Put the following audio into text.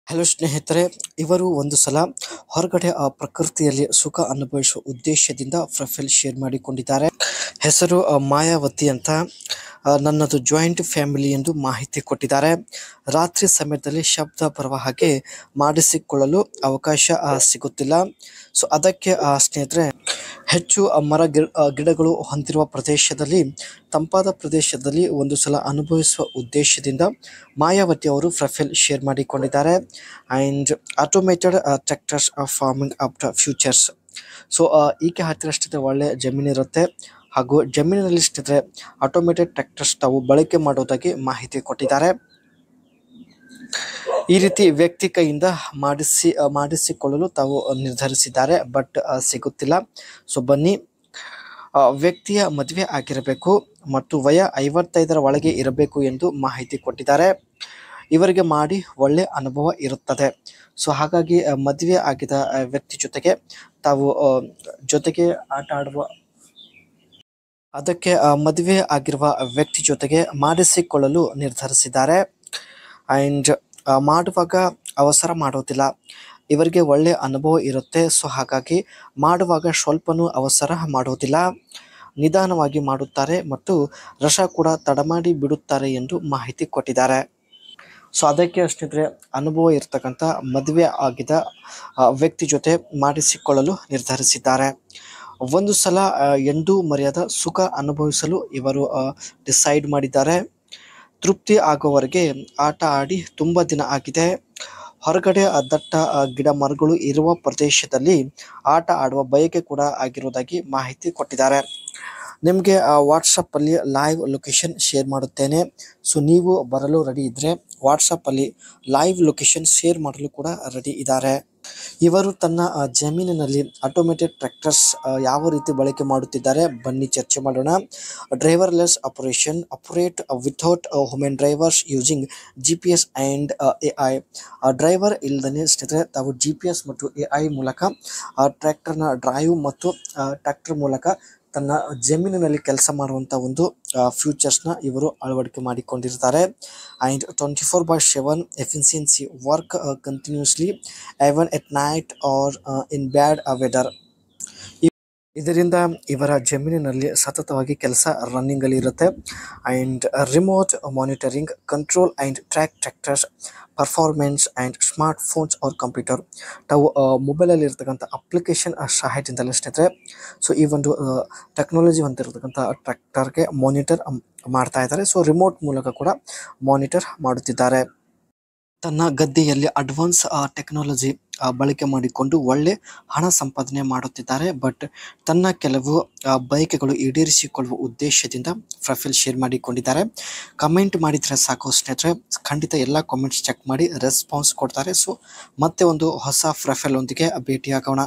Hello ಸ್ನೇಹಿತರೆ, ಇವರು ಒಂದು ಸಲ ಹೊರಗಡೆ ಪ್ರಕೃತಿಯಲ್ಲಿ ಸುಖ ಅನುಭವಿಸುವ ಉದ್ದೇಶದಿಂದ ಪ್ರೊಫೈಲ್ ಶೇರ್ ಮಾಡಿಕೊಂಡಿದ್ದಾರೆ. ಹೆಸರು ಮಾಯಾವತಿ ಅಂತ. ನನ್ನದು ಜಾಯಿಂಟ್ ಫ್ಯಾಮಿಲಿ ಎಂದು ಮಾಹಿತಿ ಕೊಟ್ಟಿದ್ದಾರೆ. ರಾತ್ರಿ ಸಮಯದಲ್ಲಿ ಶಬ್ದ ಬರುವ ಹಾಗೆ ಮಾಡಿಸಿಕೊಳ್ಳಲು ಅವಕಾಶ ಸಿಗುತ್ತಿಲ್ಲ. ಸೊ ಅದಕ್ಕೆ ಸ್ನೇಹಿತರೆ, ಹೆಚ್ಚು ಗಿಡಗಳು ಹೊಂದಿರುವ ಪ್ರದೇಶದಲ್ಲಿ, ತಂಪಾದ ಪ್ರದೇಶದಲ್ಲಿ ಒಂದು ಸಲ ಅನುಭವಿಸುವ ಉದ್ದೇಶದಿಂದ ಮಾಯಾವತಿ ಅವರು ಪ್ರೊಫೈಲ್ ಶೇರ್ ಮಾಡಿಕೊಂಡಿದ್ದಾರೆ. And automated tractors farming of the futures. So ಈಕೆ ಹತ್ತಿರ ಸ್ನೇಹಿತರೆ ಒಳ್ಳೆ ಜಮೀನಿರುತ್ತೆ, ಹಾಗೂ ಜಮೀನಿನಲ್ಲಿ ಸ್ನೇಹಿತರೆ ಆಟೋಮೇಟೆಡ್ ಟ್ರ್ಯಾಕ್ಟರ್ಸ್ ತಾವು ಬಳಕೆ ಮಾಡುವುದಾಗಿ ಮಾಹಿತಿ ಕೊಟ್ಟಿದ್ದಾರೆ. ಈ ರೀತಿ ವ್ಯಕ್ತಿ ಕೈಯಿಂದ ಮಾಡಿಸಿಕೊಳ್ಳಲು ತಾವು ನಿರ್ಧರಿಸಿದ್ದಾರೆ, ಬಟ್ ಸಿಗುತ್ತಿಲ್ಲ. ಸೊ ಬನ್ನಿ, ವ್ಯಕ್ತಿಯ ಮದುವೆ ಆಗಿರಬೇಕು ಮತ್ತು ವಯ 55ರ ಒಳಗೆ ಇರಬೇಕು ಎಂದು ಮಾಹಿತಿ ಕೊಟ್ಟಿದ್ದಾರೆ. ಇವರಿಗೆ ಮಾಡಿ ಒಳ್ಳೆ ಅನುಭವ ಇರುತ್ತದೆ. ಸೊ ಹಾಗಾಗಿ ಮದುವೆ ಆಗಿದ ವ್ಯಕ್ತಿ ಜೊತೆಗೆ ತಾವು ಜೊತೆಗೆ ಆಟ ಆಡುವ, ಅದಕ್ಕೆ ಮದುವೆ ಆಗಿರುವ ವ್ಯಕ್ತಿ ಜೊತೆಗೆ ಮಾಡಿಸಿಕೊಳ್ಳಲು ನಿರ್ಧರಿಸಿದ್ದಾರೆ. ಆ್ಯಂಡ್ ಮಾಡುವಾಗ ಅವಸರ ಮಾಡೋದಿಲ್ಲ, ಇವರಿಗೆ ಒಳ್ಳೆ ಅನುಭವ ಇರುತ್ತೆ. ಸೊ ಹಾಗಾಗಿ ಮಾಡುವಾಗ ಸ್ವಲ್ಪನೂ ಅವಸರ ಮಾಡೋದಿಲ್ಲ, ನಿಧಾನವಾಗಿ ಮಾಡುತ್ತಾರೆ ಮತ್ತು ರಸ ಕೂಡ ತಡಮಾಡಿ ಬಿಡುತ್ತಾರೆ ಎಂದು ಮಾಹಿತಿ ಕೊಟ್ಟಿದ್ದಾರೆ. ಸೊ ಅದಕ್ಕೆ ಸ್ನೇಹಿತರೆ ಅನುಭವ ಇರತಕ್ಕಂಥ ಮದುವೆ ಆಗಿದ ವ್ಯಕ್ತಿ ಜೊತೆ ಮಾಡಿಸಿಕೊಳ್ಳಲು ನಿರ್ಧರಿಸಿದ್ದಾರೆ. ಒಂದು ಸಲ ಎಂದೂ ಮರೆಯದ ಸುಖ ಅನುಭವಿಸಲು ಇವರು ಡಿಸೈಡ್ ಮಾಡಿದ್ದಾರೆ. ತೃಪ್ತಿ ಆಗುವವರೆಗೆ ಆಟ ಆಡಿ ತುಂಬ ದಿನ ಆಗಿದೆ. ಹೊರಗಡೆ ದಟ್ಟ ಗಿಡ ಮರಗಳು ಇರುವ ಪ್ರದೇಶದಲ್ಲಿ ಆಟ ಆಡುವ ಬಯಕೆ ಕೂಡ ಆಗಿರುವುದಾಗಿ ಮಾಹಿತಿ ಕೊಟ್ಟಿದ್ದಾರೆ. ನಿಮಗೆ ವಾಟ್ಸಪ್ಪಲ್ಲಿ ಲೈವ್ ಲೊಕೇಶನ್ ಶೇರ್ ಮಾಡುತ್ತೇನೆ. ಸೊ ನೀವು ಬರಲು ರೆಡಿ ಇದ್ದರೆ ವಾಟ್ಸಪ್ಪಲ್ಲಿ ಲೈವ್ ಲೊಕೇಶನ್ ಶೇರ್ ಮಾಡಲು ಕೂಡ ರೆಡಿ ಇದ್ದಾರೆ. ಇವರು ತನ್ನ ಜಮೀನಿನಲ್ಲಿ ಆಟೋಮೇಟೆಡ್ ಟ್ರ್ಯಾಕ್ಟರ್ಸ್ ಯಾವ ರೀತಿ ಬಳಕೆ ಮಾಡುತ್ತಿದ್ದಾರೆ ಬನ್ನಿ ಚರ್ಚೆ ಮಾಡೋಣ. Driverless operation, operate without human drivers using GPS and AI. Driver ಇಲ್ಲದೇ ಸ್ನೇಹಿತರೆ ತಾವು GPS ಮತ್ತು AI ಮೂಲಕ ಟ್ರ್ಯಾಕ್ಟರ್ನ ಡ್ರೈವ್ ಮತ್ತು ಟ್ರ್ಯಾಕ್ಟರ್ ಮೂಲಕ ತನ್ನ ಜಮೀನಿನಲ್ಲಿ ಕೆಲಸ ಮಾಡುವಂಥ ಒಂದು ಫ್ಯೂಚರ್ಸ್ನ ಇವರು ಅಳವಡಿಕೆ ಮಾಡಿಕೊಂಡಿರ್ತಾರೆ. And 24/7 efficiency work continuously even at night or in bad weather. ಇದರಿಂದ ಇವರ ಜಮೀನಿನಲ್ಲಿ ಸತತವಾಗಿ ಕೆಲಸ ರನ್ನಿಂಗಲ್ಲಿ ಇರುತ್ತೆ. And remote monitoring, control and track tractors performance and smartphones or computer. ತಾವು ಮೊಬೈಲಲ್ಲಿ ಇರ್ತಕ್ಕಂಥ ಅಪ್ಲಿಕೇಶನ್ ಸಹಾಯದಿಂದಲೇ ಸ್ನೇಹಿತರೆ ಸೊ ಈ ಒಂದು ಟೆಕ್ನಾಲಜಿ ಹೊಂದಿರತಕ್ಕಂಥ ಟ್ರ್ಯಾಕ್ಟರ್ಗೆ ಮಾನಿಟರ್ ಮಾಡ್ತಾ ಇದ್ದಾರೆ. ಸೊ ರಿಮೋಟ್ ಮೂಲಕ ಕೂಡ ಮಾನಿಟರ್ ಮಾಡುತ್ತಿದ್ದಾರೆ. ತನ್ನ ಗದ್ದೆಯಲ್ಲಿ ಅಡ್ವಾನ್ಸ್ ಟೆಕ್ನಾಲಜಿ ಬಳಕೆ ಮಾಡಿಕೊಂಡು ಒಳ್ಳೆ ಹಣ ಸಂಪಾದನೆ ಮಾಡುತ್ತಿದ್ದಾರೆ. ಬಟ್ ತನ್ನ ಕೆಲವು ಬಯಕೆಗಳು ಈಡೇರಿಸಿಕೊಳ್ಳುವ ಉದ್ದೇಶದಿಂದ ಪ್ರೊಫೈಲ್ ಶೇರ್ ಮಾಡಿಕೊಂಡಿದ್ದಾರೆ. ಕಮೆಂಟ್ ಮಾಡಿದರೆ ಸಾಕು ಸ್ನೇಹಿತರೆ, ಖಂಡಿತ ಎಲ್ಲ ಕಾಮೆಂಟ್ಸ್ ಚೆಕ್ ಮಾಡಿ ರೆಸ್ಪಾನ್ಸ್ ಕೊಡ್ತಾರೆ. ಸೊ ಮತ್ತೆ ಒಂದು ಹೊಸ ಪ್ರೊಫೈಲ್ ಒಂದಿಗೆ ಭೇಟಿಯಾಗೋಣ.